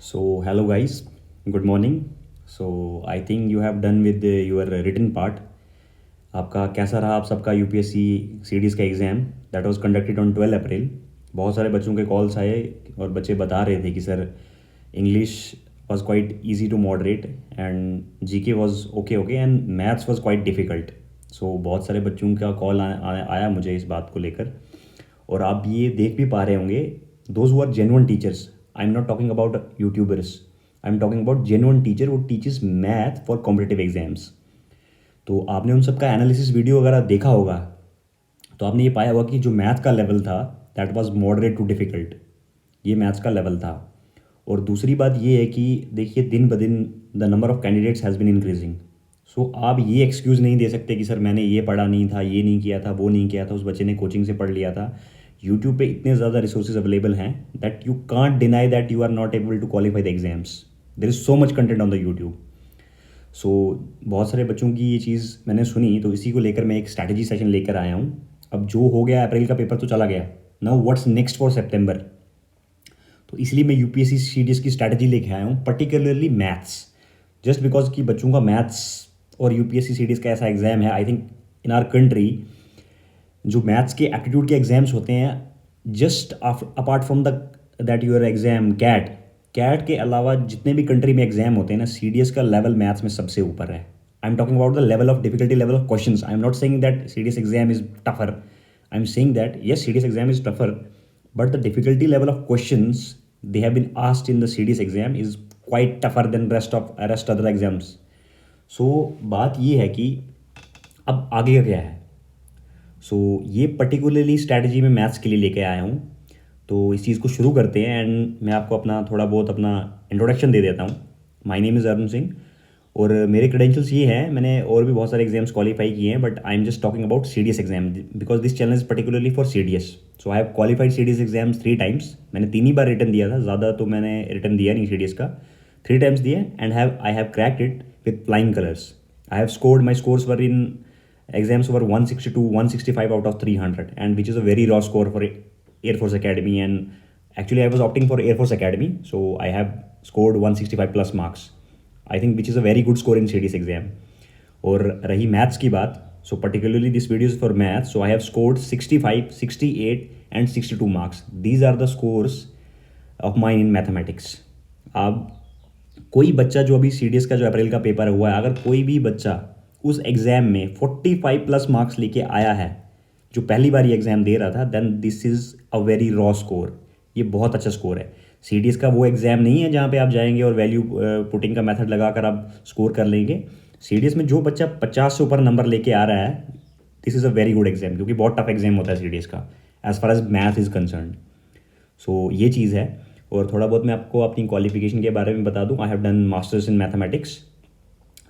So, hello guys, good morning. So, I think you have done with your written part. आपका कैसा रहा आप सबका यूपीएससी सीडीज़ का exam that was conducted on 12 अप्रैल। बहुत सारे बच्चों के कॉल्स आए और बच्चे बता रहे थे कि sir English was quite easy to moderate and GK was okay okay and maths was quite difficult. So बहुत सारे बच्चों का कॉल आया मुझे इस बात को लेकर। और आप ये देख भी पा रहे होंगे, those who are genuine teachers, I am not talking about YouTubers, I am talking about genuine teacher वो teachers math for competitive exams. तो आपने उन सब का एनालिसिस वीडियो वगैरह देखा होगा, तो आपने ये पाया होगा कि जो मैथ का लेवल था that was moderate too difficult, ये मैथ्स का लेवल था। और दूसरी बात ये है कि देखिए दिन ब दिन the number of candidates has been increasing. So आप ये एक्सक्यूज़ नहीं दे सकते कि सर मैंने ये पढ़ा नहीं था, ये नहीं किया था, वो नहीं किया था, उस बच्चे ने कोचिंग से पढ़ लिया था। यूट्यूब पे इतने ज़्यादा रिसोर्सेज अवेलेबल हैं that you can't deny that you are not able to qualify the exams. There is so much content on the YouTube. So बहुत सारे बच्चों की ये चीज़ मैंने सुनी, तो इसी को लेकर मैं एक स्ट्रैटेजी सेशन लेकर आया हूँ। अब जो हो गया अप्रैल का पेपर तो चला गया, नाउ व्हाट्स नेक्स्ट फॉर सितंबर। तो इसलिए मैं यूपीएससी सीडीएस की स्ट्रैटेजी लेके आया हूँ, पर्टिकुलरली मैथ्स। जस्ट बिकॉज कि बच्चों का मैथ्स और यूपीएससी सीडीएस का ऐसा एग्ज़ाम है, I think in our country जो मैथ्स के एप्टीट्यूड के एग्जाम्स होते हैं, just apart from the that your exam CAT, CAT के अलावा जितने भी कंट्री में एग्जाम होते हैं ना, सीडीएस का लेवल मैथ्स में सबसे ऊपर है। आई am talking about the level of difficulty, level of questions. I am not saying that CDS exam is tougher, I am saying that yes, CDS exam is tougher, but the difficulty level of questions they have been asked in the CDS exam is quite tougher than rest other exams. So बात ये है कि अब आगे का क्या है। ये पर्टिकुलरली स्ट्रैटेजी में मैथ्स के लिए लेके आया हूँ। तो इस चीज़ को शुरू करते हैं एंड मैं आपको अपना थोड़ा बहुत अपना इंट्रोडक्शन दे देता हूँ। My name is Arun Singh और मेरे क्रेडेंशियल्स ये हैं, मैंने और भी बहुत सारे एग्जाम्स क्वालिफाई किए हैं, but I am just talking about C D S exam because this channel is particularly for C D S. So I have qualified C D S exams 3 times. मैंने 3 ही बार रिटर्न दिया था, ज़्यादा तो मैंने return दिया नहीं सी डी एस का। 3 times दिए and I have cracked it with flying colours. I have scored, my scores were in exams were 162 165 out of 300, and which is a very raw score for Air Force Academy, and actually I was opting for Air Force Academy, so I have scored 165 plus marks, I think, which is a very good score in CDS exam. और रही maths की बात, so particularly this video is for maths, so I have scored 65 68 and 62 marks. These are the scores of mine in mathematics. अब कोई बच्चा जो अभी CDS का जो अप्रैल का पेपर हुआ है, अगर कोई भी बच्चा उस एग्ज़ाम में 45 प्लस मार्क्स लेके आया है जो पहली बार ये एग्ज़ाम दे रहा था, then this is a very raw score. ये बहुत अच्छा स्कोर है। सीडीएस का वो एग्ज़ाम नहीं है जहाँ पे आप जाएंगे और वैल्यू पुटिंग का मेथड लगाकर आप स्कोर कर लेंगे। सीडीएस में जो बच्चा 50 से ऊपर नंबर लेके आ रहा है, this is a very good exam, क्योंकि बहुत टफ एग्जाम होता है सीडीएस का as far as math is concern. So ये चीज़ है। और थोड़ा बहुत मैं आपको अपनी क्वालिफिकेशन के बारे में बता दूँ। I have done masters in mathematics.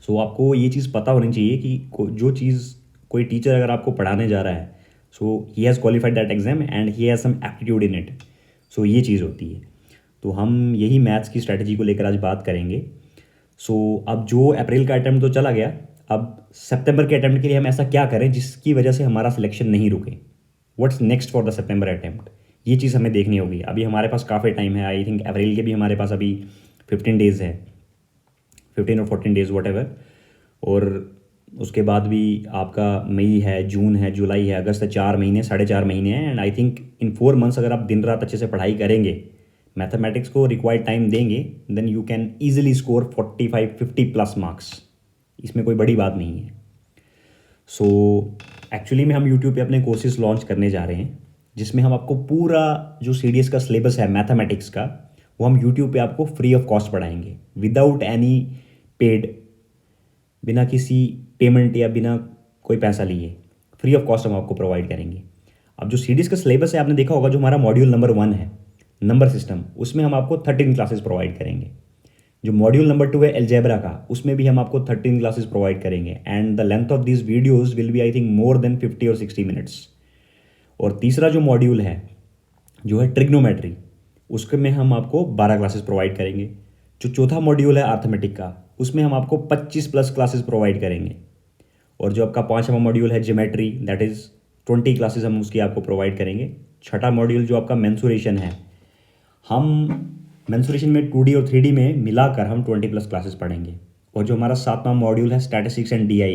So आपको ये चीज़ पता होनी चाहिए कि जो चीज़ कोई टीचर अगर आपको पढ़ाने जा रहा है, so he has qualified that exam and he has some aptitude in it. So ये चीज़ होती है। तो हम यही मैथ्स की स्ट्रैटेजी को लेकर आज बात करेंगे। अब जो अप्रैल का अटैम्प्ट तो चला गया, अब सितंबर के अटैम्प्ट के लिए हम ऐसा क्या करें जिसकी वजह से हमारा सिलेक्शन नहीं रुके। What's next for the September attempt, ये चीज़ हमें देखनी होगी। अभी हमारे पास काफ़ी टाइम है, आई थिंक अप्रैल के भी हमारे पास अभी 15 डेज़ है, 15 और 14 डेज़ वट एवर। और उसके बाद भी आपका मई है, जून है, जुलाई है, अगस्त है, 4 महीने, 4.5 महीने हैं। And I think in 4 months अगर आप दिन रात अच्छे से पढ़ाई करेंगे, मैथमेटिक्स को रिक्वायर्ड टाइम देंगे, then you can easily score 45-50 plus marks. इसमें कोई बड़ी बात नहीं है। एक्चुअली में हम यूट्यूब पे अपने कोर्सेज लॉन्च करने जा रहे हैं, जिसमें हम आपको पूरा जो सीडीएस का सिलेबस है मैथमेटिक्स का, वो हम यूट्यूब पे आपको फ्री ऑफ कॉस्ट पढ़ाएंगे, विदाउट एनी पेड, बिना किसी पेमेंट या बिना कोई पैसा लिए फ्री ऑफ कॉस्ट हम आपको प्रोवाइड करेंगे। अब जो सीडीएस का सिलेबस है, आपने देखा होगा, जो हमारा मॉड्यूल नंबर 1 है नंबर सिस्टम, उसमें हम आपको 13 क्लासेस प्रोवाइड करेंगे। जो मॉड्यूल नंबर 2 है अलजेब्रा का, उसमें भी हम आपको 13 क्लासेस प्रोवाइड करेंगे। And the length of this videos will be I think more than 50 और 60 मिनट्स। और तीसरा जो मॉड्यूल है जो है ट्रिग्नोमेट्री, उसके में हम आपको 12 क्लासेस प्रोवाइड करेंगे। जो चौथा मॉड्यूल है अर्थमेटिक का, उसमें हम आपको 25 प्लस क्लासेस प्रोवाइड करेंगे। और जो आपका 5वां मॉड्यूल है ज्योमेट्री, दैट इज़ 20 क्लासेस हम उसकी आपको प्रोवाइड करेंगे। छठा मॉड्यूल जो आपका मेंसुरेशन है, हम मेंसुरेशन में 2D और 3D में मिलाकर हम 20+ क्लासेस पढ़ेंगे। और जो हमारा 7वां मॉड्यूल है स्टैटिस्टिक्स एंड DI,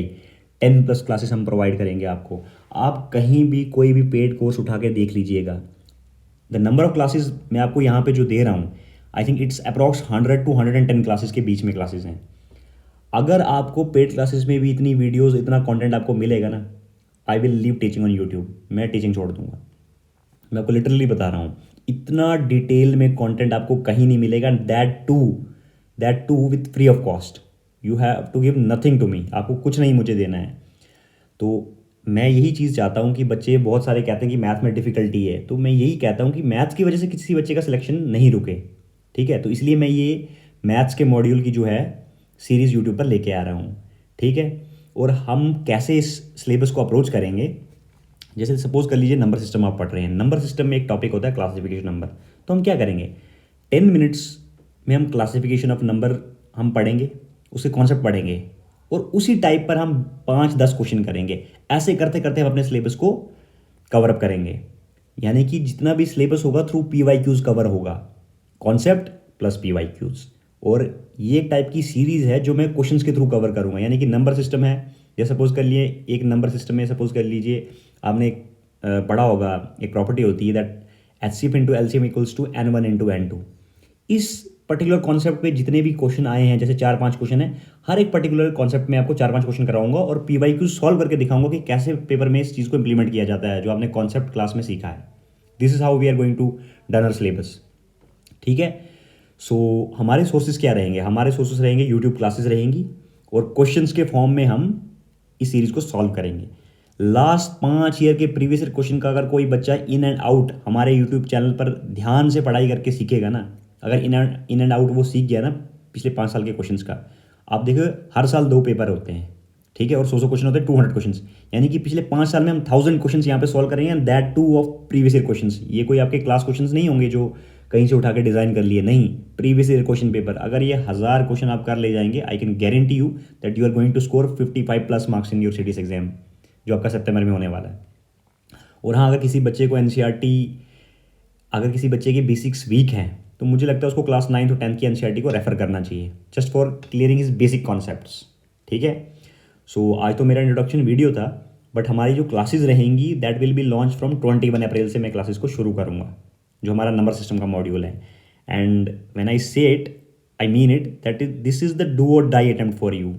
10+ क्लासेस हम प्रोवाइड करेंगे आपको। आप कहीं भी कोई भी पेड कोर्स उठा के देख लीजिएगा, द नंबर ऑफ क्लासेस मैं आपको यहाँ पे जो दे रहा हूँ, I think it's approx 100 to 110 classes के बीच में क्लासेस हैं। अगर आपको पेड क्लासेस में भी इतनी वीडियोस, इतना कंटेंट आपको मिलेगा ना, I will leave teaching on YouTube, मैं टीचिंग छोड़ दूंगा। मैं आपको लिटरली बता रहा हूँ, इतना डिटेल में कंटेंट आपको कहीं नहीं मिलेगा, that too with free of cost. You have to give nothing to me, आपको कुछ नहीं मुझे देना है। तो मैं यही चीज़ चाहता हूँ कि बच्चे बहुत सारे कहते हैं कि मैथ में डिफ़िकल्टी है, तो मैं यही कहता हूँ कि मैथ्स की वजह से किसी बच्चे का सिलेक्शन नहीं रुके, ठीक है। तो इसलिए मैं ये मैथ्स के मॉड्यूल की जो है सीरीज़ यूट्यूब पर लेके आ रहा हूँ, ठीक है। और हम कैसे इस सिलेबस को अप्रोच करेंगे, जैसे सपोज कर लीजिए नंबर सिस्टम आप पढ़ रहे हैं, नंबर सिस्टम में एक टॉपिक होता है क्लासिफिकेशन नंबर। तो हम क्या करेंगे, 10 मिनट्स में हम क्लासिफिकेशन ऑफ नंबर हम पढ़ेंगे, उसके कॉन्सेप्ट पढ़ेंगे, और उसी टाइप पर हम 5-10 क्वेश्चन करेंगे। ऐसे करते करते हम अपने सिलेबस को कवर अप करेंगे। यानी कि जितना भी सिलेबस होगा थ्रू PYQs कवर होगा, कॉन्सेप्ट प्लस PYQs। और ये एक टाइप की सीरीज़ है जो मैं क्वेश्चंस के थ्रू कवर करूँगा। यानी कि नंबर सिस्टम है, जैसे सपोज कर लिए एक नंबर सिस्टम में, सपोज कर लीजिए आपने पढ़ा होगा, एक प्रॉपर्टी होती है that HCF into LCM equals to N1 into N2। इस पर्टिकुलर कॉन्सेप्ट पे जितने भी क्वेश्चन आए हैं, जैसे 4-5 क्वेश्चन है, हर एक पर्टिकुलर कॉन्सेप्ट में आपको 4-5 क्वेश्चन कराऊंगा और PYQ सॉल्व करके दिखाऊंगा कि कैसे पेपर में इस चीज़ को इंप्लीमेंट किया जाता है जो आपने कॉन्सेप्ट क्लास में सीखा है। This is how we are going to done our syllabus, ठीक है। सो हमारे सोर्सेज क्या रहेंगे, हमारे सोर्सेज रहेंगे यूट्यूब क्लासेस रहेंगी, और क्वेश्चंस के फॉर्म में हम इस सीरीज़ को सॉल्व करेंगे। लास्ट 5 ईयर के प्रीवियस ईयर क्वेश्चन का अगर कोई बच्चा इन एंड आउट हमारे यूट्यूब चैनल पर ध्यान से पढ़ाई करके सीखेगा ना, अगर इन एंड आउट वो सीख गया ना पिछले 5 साल के क्वेश्चंस का, आप देखो हर साल 2 पेपर होते हैं, ठीक है, और 100 क्वेश्चन होते हैं, 200 क्वेश्चन। यानी कि पिछले 5 साल में हम 1000 क्वेश्चन यहाँ पे सॉल्व करेंगे, and that two of previous year question. ये कोई आपके क्लास क्वेश्चन नहीं होंगे जो कहीं से उठा के डिज़ाइन कर लिए, नहीं, प्रीवियस ईयर क्वेश्चन पेपर। अगर ये 1000 क्वेश्चन आप कर ले जाएंगे, I can guarantee you that you are going to score 55+ marks in your CDS exam, जो आपका सितंबर में होने वाला है। और हाँ, अगर किसी बच्चे को NCERT, अगर किसी बच्चे की बेसिक्स वीक हैं, तो मुझे लगता है उसको क्लास 9 और 10 की NCERT को रेफर करना चाहिए, just for clearing his basic concepts, ठीक है। सो आज तो मेरा इंट्रोडक्शन वीडियो था, बट हमारी जो क्लासेस रहेंगी that will be launch from 21 April से मैं क्लासेस को शुरू करूँगा, जो हमारा नंबर सिस्टम का मॉड्यूल है। And when I say it, I mean it, that is this is the do or die attempt for you.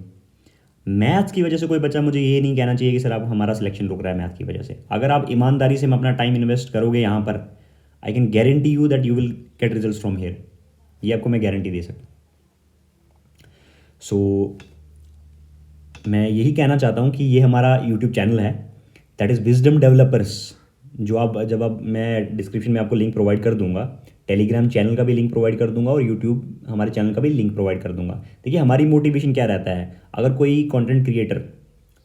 Maths की वजह से कोई बच्चा मुझे ये नहीं कहना चाहिए कि सर आप हमारा सिलेक्शन रुक रहा है मैथ की वजह से। अगर आप ईमानदारी से अपना टाइम इन्वेस्ट करोगे यहाँ पर, आई can guarantee you that you will get results from here, ये आपको मैं गारंटी दे सकता हूँ। सो मैं यही कहना चाहता हूँ कि ये हमारा यूट्यूब चैनल है, दैट इज़ विजडम डेवलपर्स, जो आप जब आप मैं डिस्क्रिप्शन में आपको लिंक प्रोवाइड कर दूंगा, टेलीग्राम चैनल का भी लिंक प्रोवाइड कर दूंगा, और यूट्यूब हमारे चैनल का भी लिंक प्रोवाइड कर दूंगा। देखिए हमारी मोटिवेशन क्या रहता है, अगर कोई कंटेंट क्रिएटर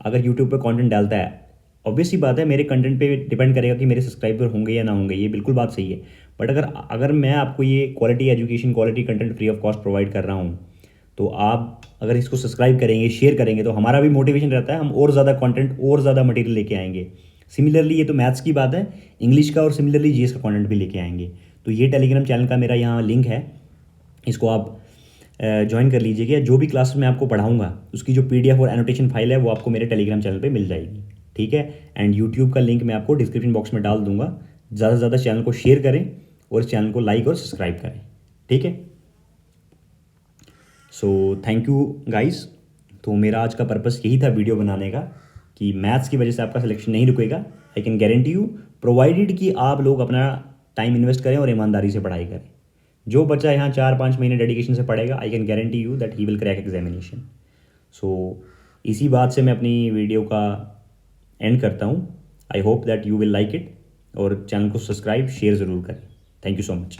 अगर यूट्यूब पर कंटेंट डालता है, ऑब्वियसली बात है मेरे कंटेंट पे डिपेंड करेगा कि मेरे सब्सक्राइबर होंगे या ना होंगे, ये बिल्कुल बात सही है। बट अगर मैं आपको ये quality education, quality content free of cost provide कर रहा हूँ, तो आप अगर इसको सब्सक्राइब करेंगे, शेयर करेंगे, तो हमारा भी मोटिवेशन रहता है, हम और ज़्यादा कंटेंट और ज़्यादा मटेरियल लेके आएंगे। सिमिलरली ये तो मैथ्स की बात है, इंग्लिश का और सिमिलरली GS का कंटेंट भी लेके आएंगे। तो ये टेलीग्राम चैनल का मेरा यहाँ लिंक है, इसको आप ज्वाइन कर लीजिएगा। जो भी क्लास में आपको पढ़ाऊंगा उसकी जो PDF और एनोटेशन फाइल है वो आपको मेरे टेलीग्राम चैनल पे मिल जाएगी, ठीक है। एंड यूट्यूब का लिंक मैं आपको डिस्क्रिप्शन बॉक्स में डाल दूंगा। ज़्यादा से ज़्यादा चैनल को शेयर करें और इस चैनल को लाइक और सब्सक्राइब करें, ठीक है। So thank you guys. तो मेरा आज का पर्पस यही था वीडियो बनाने का, कि मैथ्स की वजह से आपका सिलेक्शन नहीं रुकेगा। आई कैन गारंटी यू, प्रोवाइडेड कि आप लोग अपना टाइम इन्वेस्ट करें और ईमानदारी से पढ़ाई करें। जो बच्चा यहाँ 4-5 महीने डेडिकेशन से पढ़ेगा, I can guarantee you that he will crack examination. So इसी बात से मैं अपनी वीडियो का एंड करता हूँ। I hope that you will like it, और चैनल को सब्सक्राइब शेयर ज़रूर करें। Thank you so much.